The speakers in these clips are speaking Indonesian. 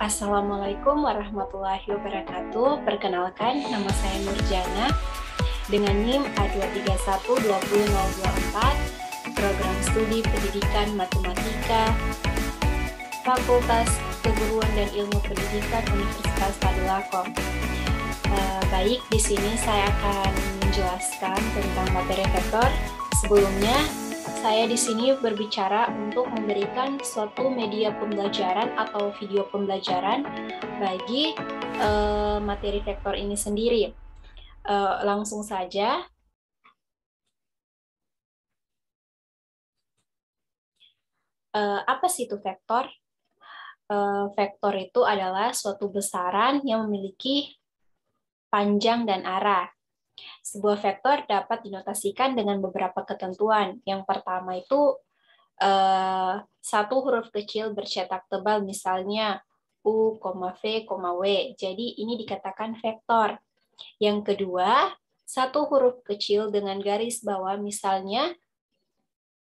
Assalamualaikum warahmatullahi wabarakatuh. Perkenalkan, nama saya Nurjana dengan NIM A231-20024, Program Studi Pendidikan Matematika, Fakultas Keguruan dan Ilmu Pendidikan Universitas Tadulako. Baik, di sini saya akan menjelaskan tentang materi vektor. Sebelumnya, saya di sini berbicara untuk memberikan suatu media pembelajaran atau video pembelajaran bagi materi vektor ini sendiri. Langsung saja. Apa sih itu vektor? Vektor itu adalah suatu besaran yang memiliki panjang dan arah. Sebuah vektor dapat dinotasikan dengan beberapa ketentuan. Yang pertama itu satu huruf kecil bercetak tebal, misalnya U, V, W. Jadi ini dikatakan vektor. Yang kedua, satu huruf kecil dengan garis bawah, misalnya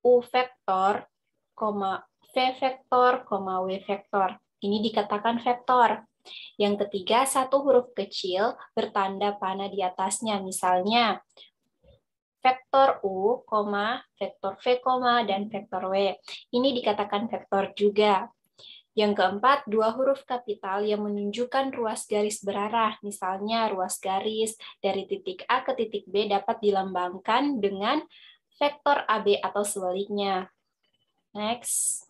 U vektor, V vektor, W vektor. Ini dikatakan vektor. Yang ketiga, satu huruf kecil bertanda panah di atasnya, misalnya vektor U, vektor V, dan vektor W. Ini dikatakan vektor juga. Yang keempat, dua huruf kapital yang menunjukkan ruas garis berarah. Misalnya, ruas garis dari titik A ke titik B dapat dilambangkan dengan vektor AB atau sebaliknya. Next.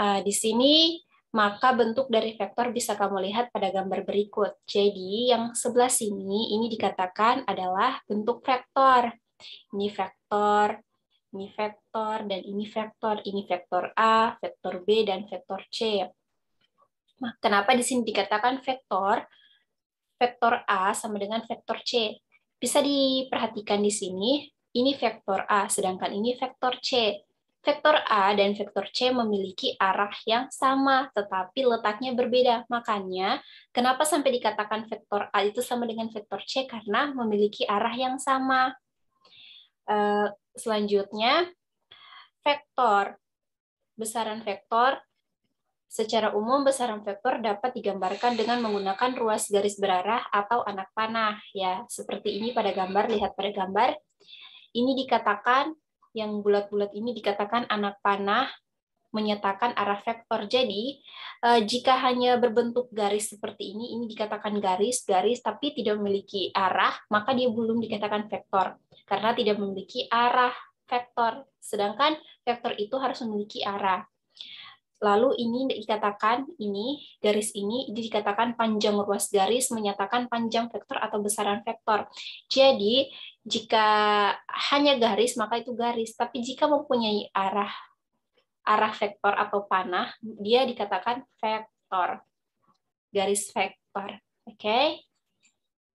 Di sini, maka bentuk dari vektor bisa kamu lihat pada gambar berikut. Jadi, yang sebelah sini, ini dikatakan adalah bentuk vektor. Ini vektor, dan ini vektor. Ini vektor A, vektor B, dan vektor C. Nah, kenapa di sini dikatakan vektor? Vektor A sama dengan vektor C. Bisa diperhatikan di sini, ini vektor A, sedangkan ini vektor C. Vektor A dan vektor C memiliki arah yang sama, tetapi letaknya berbeda. Makanya, kenapa sampai dikatakan vektor A itu sama dengan vektor C? Karena memiliki arah yang sama. Selanjutnya, vektor. Besaran vektor. Secara umum, besaran vektor dapat digambarkan dengan menggunakan ruas garis berarah atau anak panah. Ya, seperti ini pada gambar. Lihat pada gambar. Ini dikatakan, yang bulat-bulat ini dikatakan anak panah menyatakan arah vektor. Jadi, jika hanya berbentuk garis seperti ini dikatakan garis, tapi tidak memiliki arah, maka dia belum dikatakan vektor, karena tidak memiliki arah vektor. Sedangkan vektor itu harus memiliki arah. Lalu ini dikatakan, garis ini dikatakan panjang ruas garis, menyatakan panjang vektor atau besaran vektor. Jadi, jika hanya garis, maka itu garis. Tapi jika mempunyai arah vektor atau panah, dia dikatakan vektor. Garis vektor. Oke.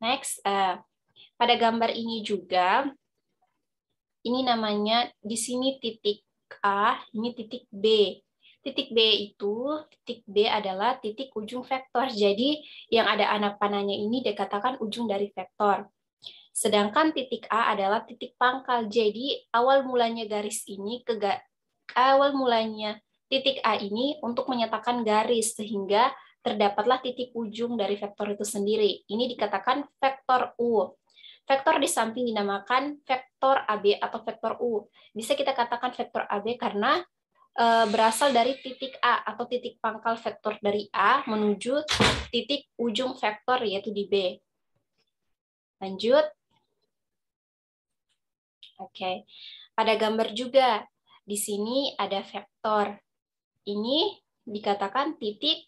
Next, pada gambar ini juga, ini namanya di sini titik A, ini titik B. Titik B adalah titik ujung vektor. Jadi yang ada anak panahnya ini dikatakan ujung dari vektor. Sedangkan titik A adalah titik pangkal. Jadi awal mulanya garis ini awal mulanya titik A ini untuk menyatakan garis, sehingga terdapatlah titik ujung dari vektor itu sendiri. Ini dikatakan vektor U. Vektor di samping dinamakan vektor AB atau vektor U. Bisa kita katakan vektor AB karena berasal dari titik A atau titik pangkal vektor dari A menuju titik ujung vektor, yaitu di B. Lanjut. Oke. Pada gambar juga, di sini ada vektor. Ini dikatakan titik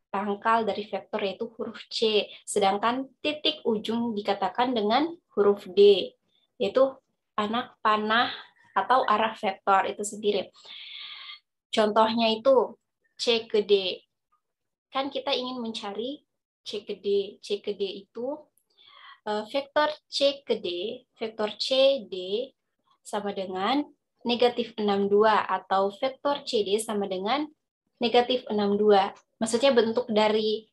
pangkal dari vektor, yaitu huruf C. Sedangkan titik ujung dikatakan dengan huruf D, yaitu anak panah atau arah vektor itu sendiri. Contohnya itu C ke D. Kan kita ingin mencari C ke D. C ke D itu vektor C ke D, vektor CD sama dengan negatif 62, atau vektor CD sama dengan negatif 62. Maksudnya bentuk dari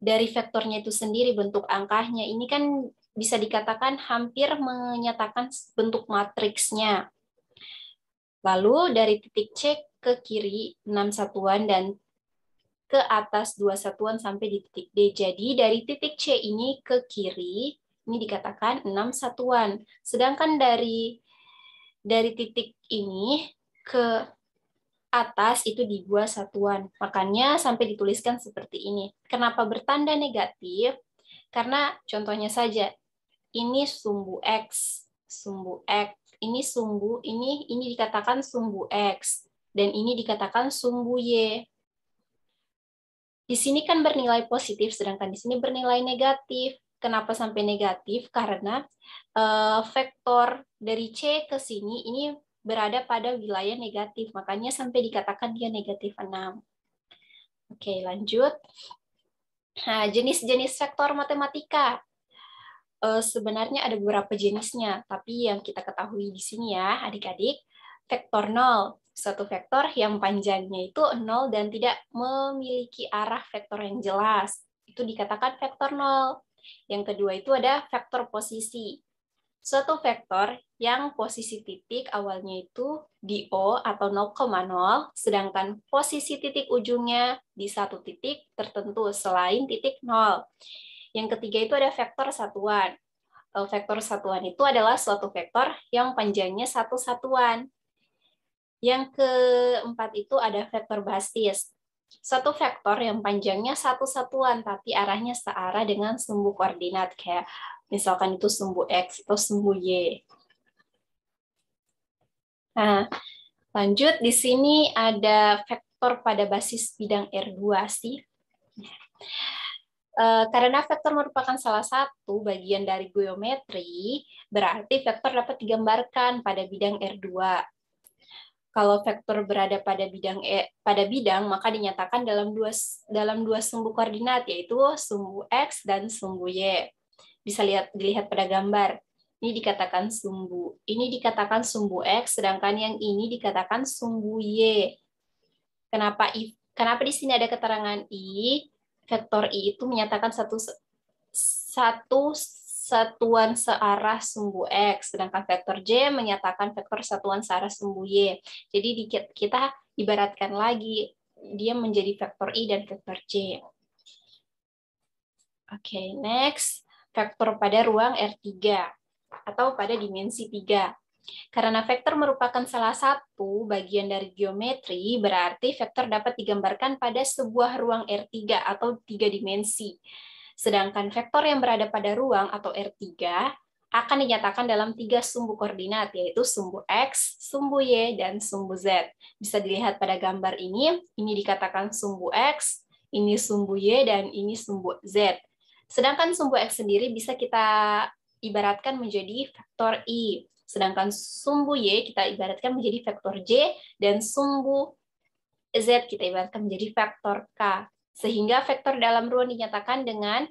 vektornya itu sendiri, bentuk angkanya. Ini kan bisa dikatakan hampir menyatakan bentuk matriksnya. Lalu dari titik C ke kiri 6 satuan dan ke atas dua satuan sampai di titik D. Jadi dari titik C ini ke kiri, ini dikatakan 6 satuan. Sedangkan dari titik ini ke atas itu di 2 satuan. Makanya sampai dituliskan seperti ini. Kenapa bertanda negatif? Karena contohnya saja, ini sumbu X, ini sumbu, ini dikatakan sumbu X, dan ini dikatakan sumbu Y. Di sini kan bernilai positif, sedangkan di sini bernilai negatif. Kenapa sampai negatif? Karena vektor dari C ke sini ini berada pada wilayah negatif, makanya sampai dikatakan dia negatif 6. Oke, lanjut. Nah, jenis-jenis vektor matematika. Sebenarnya ada beberapa jenisnya, tapi yang kita ketahui di sini ya, adik-adik, vektor 0. Suatu vektor yang panjangnya itu 0 dan tidak memiliki arah vektor yang jelas. Itu dikatakan vektor 0. Yang kedua itu ada vektor posisi. Suatu vektor yang posisi titik awalnya itu di O atau 0,0, sedangkan posisi titik ujungnya di satu titik tertentu selain titik 0. Yang ketiga itu ada vektor satuan. Vektor satuan itu adalah suatu vektor yang panjangnya satu satuan. Yang keempat itu ada vektor basis. Suatu vektor yang panjangnya satu satuan, tapi arahnya searah dengan sumbu koordinat, kayak misalkan itu sumbu X atau sumbu Y. Nah, lanjut di sini ada vektor pada basis bidang R2 sih. Karena vektor merupakan salah satu bagian dari geometri, berarti vektor dapat digambarkan pada bidang R2. Kalau vektor berada pada bidang, maka dinyatakan dalam dua sumbu koordinat, yaitu sumbu X dan sumbu Y. Bisa dilihat pada gambar. Ini dikatakan sumbu X, sedangkan yang ini dikatakan sumbu Y. Kenapa di sini ada keterangan I? Vektor I itu menyatakan satu satuan searah sumbu X, sedangkan vektor J menyatakan vektor satuan searah sumbu Y. Jadi kita ibaratkan lagi, dia menjadi vektor I dan vektor J. Oke, next. Vektor pada ruang R3 atau pada dimensi 3. Karena vektor merupakan salah satu bagian dari geometri, berarti vektor dapat digambarkan pada sebuah ruang R3 atau 3 dimensi. Sedangkan vektor yang berada pada ruang atau R3 akan dinyatakan dalam 3 sumbu koordinat, yaitu sumbu X, sumbu Y, dan sumbu Z. Bisa dilihat pada gambar ini dikatakan sumbu X, ini sumbu Y, dan ini sumbu Z. Sedangkan sumbu X sendiri bisa kita ibaratkan menjadi vektor I. Sedangkan sumbu Y kita ibaratkan menjadi vektor J, dan sumbu Z kita ibaratkan menjadi vektor K. Sehingga vektor dalam ruang dinyatakan dengan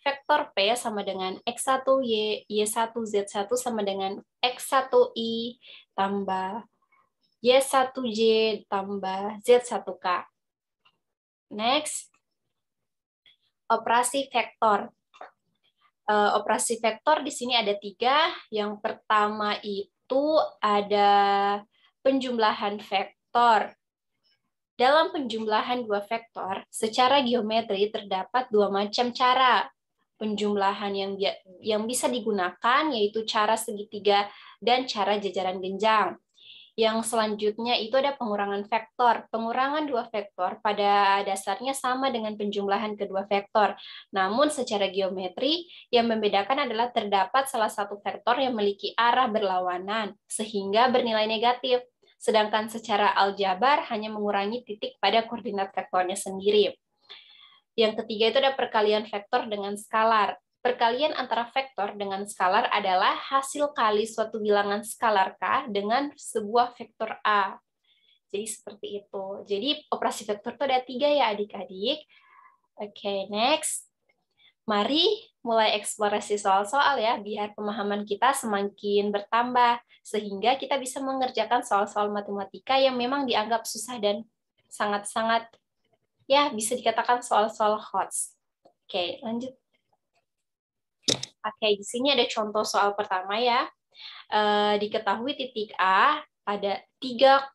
vektor P sama dengan X1Y, Y1, Z1 sama dengan X1I tambah Y1J tambah Z1K. Next, operasi vektor. Operasi vektor di sini ada 3. Yang pertama itu ada penjumlahan vektor. Dalam penjumlahan dua vektor, secara geometri terdapat 2 macam cara penjumlahan yang bisa digunakan, yaitu cara segitiga dan cara jajaran genjang. Yang selanjutnya itu ada pengurangan vektor. Pengurangan dua vektor pada dasarnya sama dengan penjumlahan kedua vektor. Namun secara geometri yang membedakan adalah terdapat salah satu vektor yang memiliki arah berlawanan sehingga bernilai negatif. Sedangkan secara aljabar hanya mengurangi titik pada koordinat vektornya sendiri. Yang ketiga itu ada perkalian vektor dengan skalar. Perkalian antara vektor dengan skalar adalah hasil kali suatu bilangan skalar K dengan sebuah vektor A. Jadi seperti itu. Jadi operasi vektor itu ada 3 ya adik-adik. Oke, next. Mari mulai eksplorasi soal-soal ya, biar pemahaman kita semakin bertambah, sehingga kita bisa mengerjakan soal-soal matematika yang memang dianggap susah dan sangat-sangat, ya bisa dikatakan soal-soal HOTS. Oke, lanjut. Oke, di sini ada contoh soal pertama ya. Diketahui titik A ada 3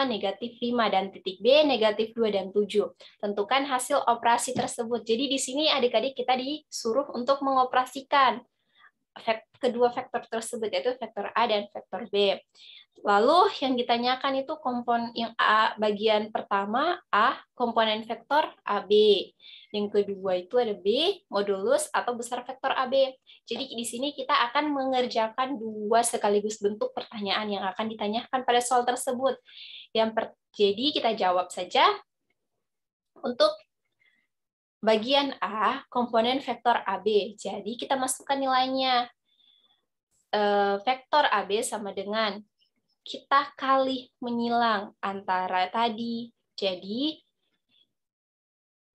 negatif 5, dan titik B negatif 2 dan 7. Tentukan hasil operasi tersebut. Jadi di sini adik-adik kita disuruh untuk mengoperasikan kedua vektor tersebut, yaitu vektor A dan vektor B. Lalu yang ditanyakan itu komponen yang A, bagian pertama A, komponen vektor AB. Yang kedua itu ada B, modulus atau besar vektor AB. Jadi di sini kita akan mengerjakan dua sekaligus bentuk pertanyaan yang akan ditanyakan pada soal tersebut. Jadi kita jawab saja untuk bagian A, komponen vektor AB. Jadi kita masukkan nilainya. Vektor AB sama dengan kita kali menyilang antara tadi. Jadi,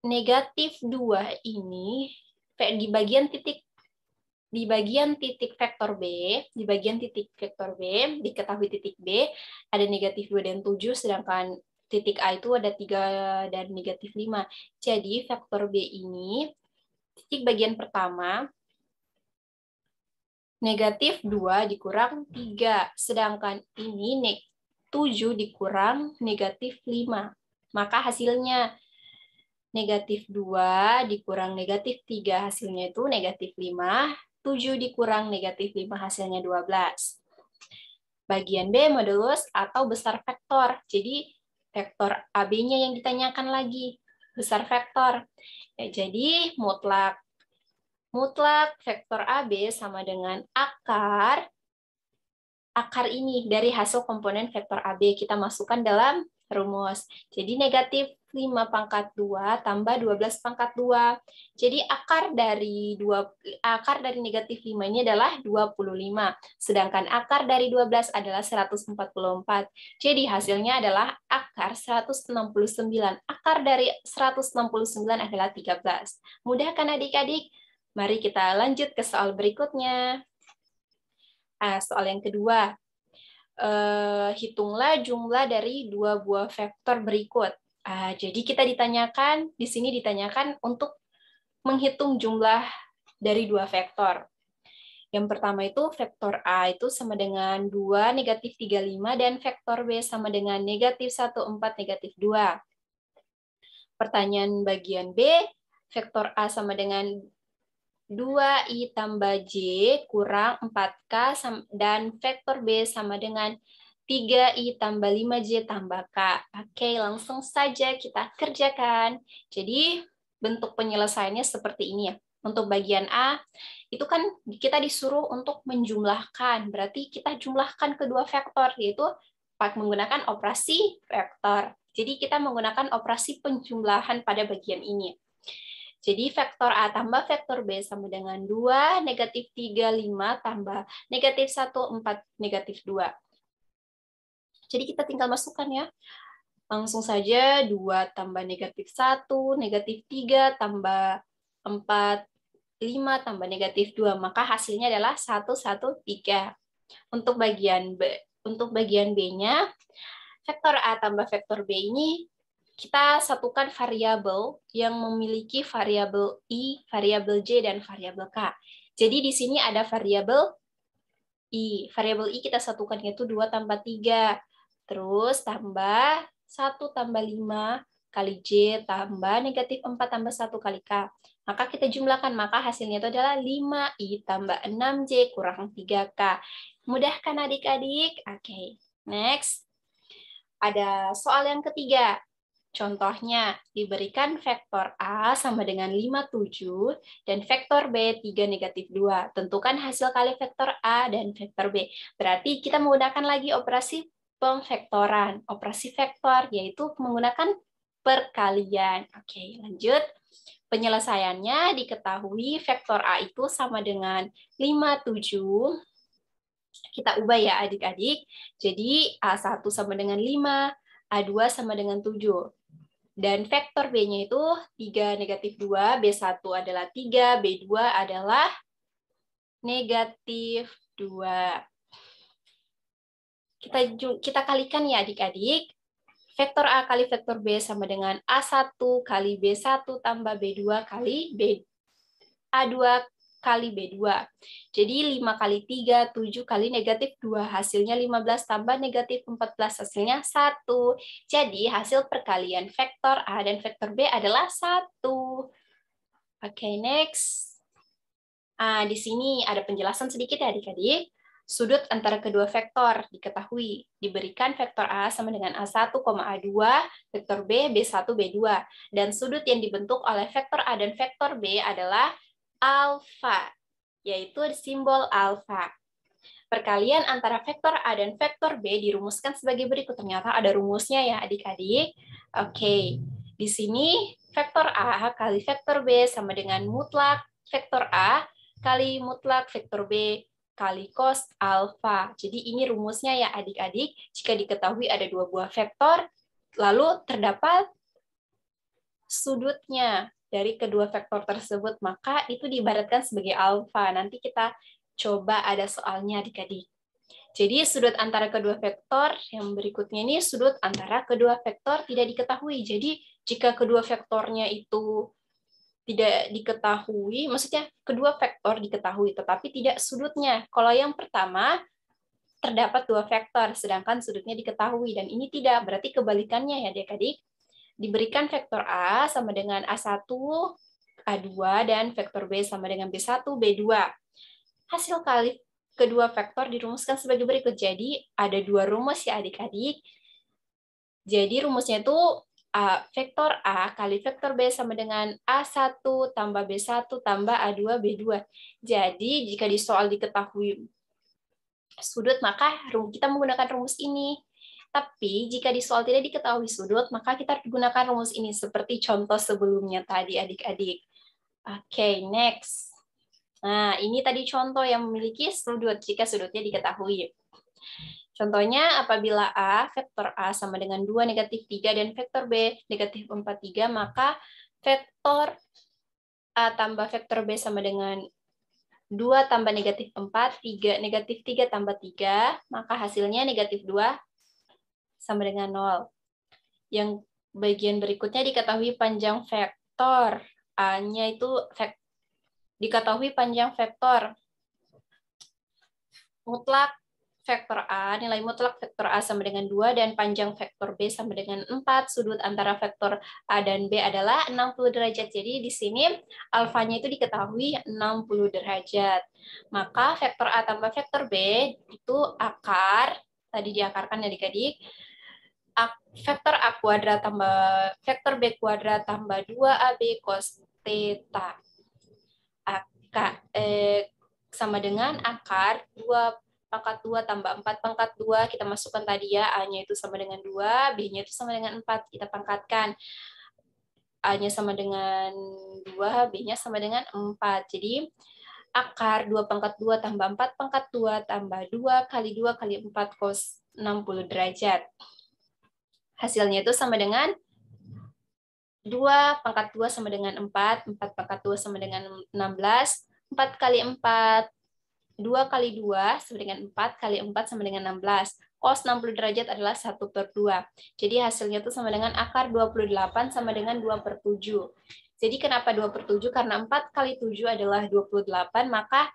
negatif 2 ini di bagian titik vektor B, diketahui titik B ada negatif 2 dan 7, sedangkan titik A itu ada 3 dan negatif 5. Jadi, vektor B ini, titik bagian pertama, negatif 2 dikurang 3, sedangkan ini 7 dikurang negatif 5. Maka hasilnya negatif 2 dikurang negatif 3, hasilnya itu negatif 5. 7 dikurang negatif 5, hasilnya 12. Bagian B, modulus atau besar vektor. Jadi vektor AB-nya yang ditanyakan lagi, besar vektor. Ya, jadi mutlak vektor AB sama dengan akar ini dari hasil komponen vektor AB. Kita masukkan dalam rumus. Jadi negatif 5 pangkat 2 tambah 12 pangkat 2. Jadi akar dari negatif 5 ini adalah 25. Sedangkan akar dari 12 adalah 144. Jadi hasilnya adalah akar 169. Akar dari 169 adalah 13. Mudah kan adik-adik? Mari kita lanjut ke soal berikutnya. Soal yang kedua. Hitunglah jumlah dari dua buah vektor berikut. Jadi di sini ditanyakan untuk menghitung jumlah dari dua vektor. Yang pertama itu vektor A itu sama dengan 2, negatif 35, dan vektor B sama dengan negatif 1, 4, negatif 2. Pertanyaan bagian B, vektor A sama dengan 2i tambah j kurang 4k, dan vektor B sama dengan 3i tambah 5j tambah k. Oke, langsung saja kita kerjakan. Jadi bentuk penyelesaiannya seperti ini ya. Untuk bagian A, itu kan kita disuruh untuk menjumlahkan. Berarti kita jumlahkan kedua vektor, yaitu menggunakan operasi vektor. Jadi kita menggunakan operasi penjumlahan pada bagian ini. Jadi vektor A tambah vektor B sama dengan 2, negatif 3, 5, tambah negatif 1, 4, negatif 2. Jadi kita tinggal masukkan ya. Langsung saja 2 tambah negatif 1, negatif 3, tambah 4, 5, tambah negatif 2. Maka hasilnya adalah 1, 1, 3. Untuk bagian B-nya, vektor A tambah vektor B ini kita satukan variabel yang memiliki variabel I, variabel J, dan variabel K. Jadi di sini ada variabel I. Variabel I kita satukan yaitu 2 tambah 3. Terus tambah 1 tambah 5 kali J tambah negatif 4 tambah 1 kali K. Maka kita jumlahkan, maka hasilnya itu adalah 5I tambah 6J kurang 3K. Mudah kan adik-adik? Oke, next. Ada soal yang ketiga. Contohnya, diberikan vektor A sama dengan 5, 7, dan vektor B 3, negatif 2. Tentukan hasil kali vektor A dan vektor B. Berarti kita menggunakan lagi operasi pemvektoran. Operasi vektor, yaitu menggunakan perkalian. Oke, lanjut. Penyelesaiannya diketahui vektor A itu sama dengan 5, 7. Kita ubah ya adik-adik. Jadi A1 sama dengan 5, A2 sama dengan 7. Dan vektor B-nya itu 3, negatif 2, B1 adalah 3, B2 adalah negatif 2. Kita kalikan ya adik-adik. Vektor A kali vektor B sama dengan A1 kali B1 tambah B2 kali A2 kali B2. Jadi 5 kali 3, 7 kali negatif 2. Hasilnya 15 tambah negatif 14, hasilnya 1. Jadi hasil perkalian vektor A dan vektor B adalah 1. Oke, next. Di sini ada penjelasan sedikit ya adik-adik. Sudut antara kedua vektor diketahui. Diberikan vektor A sama dengan A1, A2, vektor B, B1, B2. Dan sudut yang dibentuk oleh vektor A dan vektor B adalah alfa, yaitu simbol alfa. Perkalian antara vektor A dan vektor B dirumuskan sebagai berikut. Ternyata ada rumusnya ya adik-adik. Oke, di sini vektor A kali vektor B sama dengan mutlak vektor A kali mutlak vektor B kali cos alfa. Jadi ini rumusnya ya adik-adik. Jika diketahui ada dua buah vektor, lalu terdapat sudutnya dari kedua vektor tersebut, maka itu diibaratkan sebagai alfa. Nanti kita coba ada soalnya adik-adik. Jadi sudut antara kedua vektor yang berikutnya ini sudut antara kedua vektor tidak diketahui. Jadi jika kedua vektornya itu tidak diketahui, maksudnya kedua vektor diketahui tetapi tidak sudutnya. Kalau yang pertama terdapat dua vektor sedangkan sudutnya diketahui, dan ini tidak, berarti kebalikannya ya adik-adik. Diberikan vektor A sama dengan A1, A2, dan vektor B sama dengan B1, B2. Hasil kali kedua vektor dirumuskan sebagai berikut. Jadi ada dua rumus ya adik-adik. Jadi rumusnya itu vektor A kali vektor B sama dengan A1 tambah B1 tambah A2 B2. Jadi jika di soal diketahui sudut, maka kita menggunakan rumus ini. Tapi jika di soal tidak diketahui sudut, maka kita gunakan rumus ini seperti contoh sebelumnya tadi adik-adik. Oke, next. Nah, ini tadi contoh yang memiliki sudut jika sudutnya diketahui. Contohnya, apabila A, vektor A sama dengan 2, negatif 3, dan vektor B, negatif 4, 3, maka vektor A tambah vektor B sama dengan 2 tambah negatif 4, 3, negatif 3 tambah 3, maka hasilnya negatif 2 sama dengan 0. Yang bagian berikutnya diketahui panjang vektor. A-nya itu diketahui panjang vektor mutlak vektor A, nilai mutlak vektor A sama dengan 2, dan panjang vektor B sama dengan 4. Sudut antara vektor A dan B adalah 60 derajat. Jadi di sini alfanya itu diketahui 60 derajat. Maka vektor A tambah vektor B itu akar, tadi diakarkan ya adik-adik, vektor A kuadrat tambah vektor B kuadrat tambah 2AB cos theta. Sama dengan akar 2 pangkat 2 tambah 4 pangkat 2, kita masukkan tadi ya, A-nya itu sama dengan 2, B-nya itu sama dengan 4, kita pangkatkan. A-nya sama dengan 2, B-nya sama dengan 4. Jadi, akar 2 pangkat 2 tambah 4 pangkat 2 tambah 2 kali 2 kali 4 cos 60 derajat. Hasilnya itu sama dengan 2 pangkat 2 sama dengan 4, 4 pangkat 2 sama dengan 16, 4 kali 4, 2 kali 2 sama dengan 4, kali 4 sama dengan 16. Cos 60 derajat adalah 1/2. Jadi hasilnya itu sama dengan akar 28 sama dengan 2/7. Jadi kenapa 2/7? Karena 4 kali 7 adalah 28, maka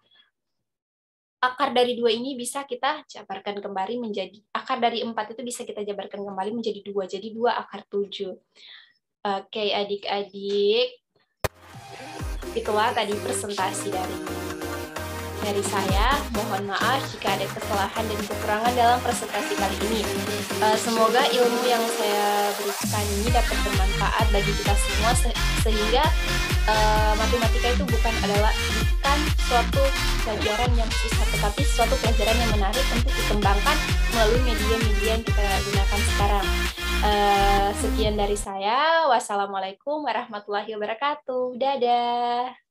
akar dari 2 ini bisa kita jabarkan kembali menjadi, akar dari 4 itu bisa kita jabarkan kembali menjadi 2. Jadi 2 akar 7. Oke, adik-adik. Itulah tadi presentasi dari saya. Mohon maaf jika ada kesalahan dan kekurangan dalam presentasi kali ini. Semoga ilmu yang saya berikan ini dapat bermanfaat bagi kita semua, sehingga matematika itu bukan suatu pelajaran yang susah, tetapi suatu pelajaran yang menarik untuk dikembangkan melalui media-media yang kita gunakan sekarang. Sekian dari saya. Wassalamualaikum warahmatullahi wabarakatuh. Dadah.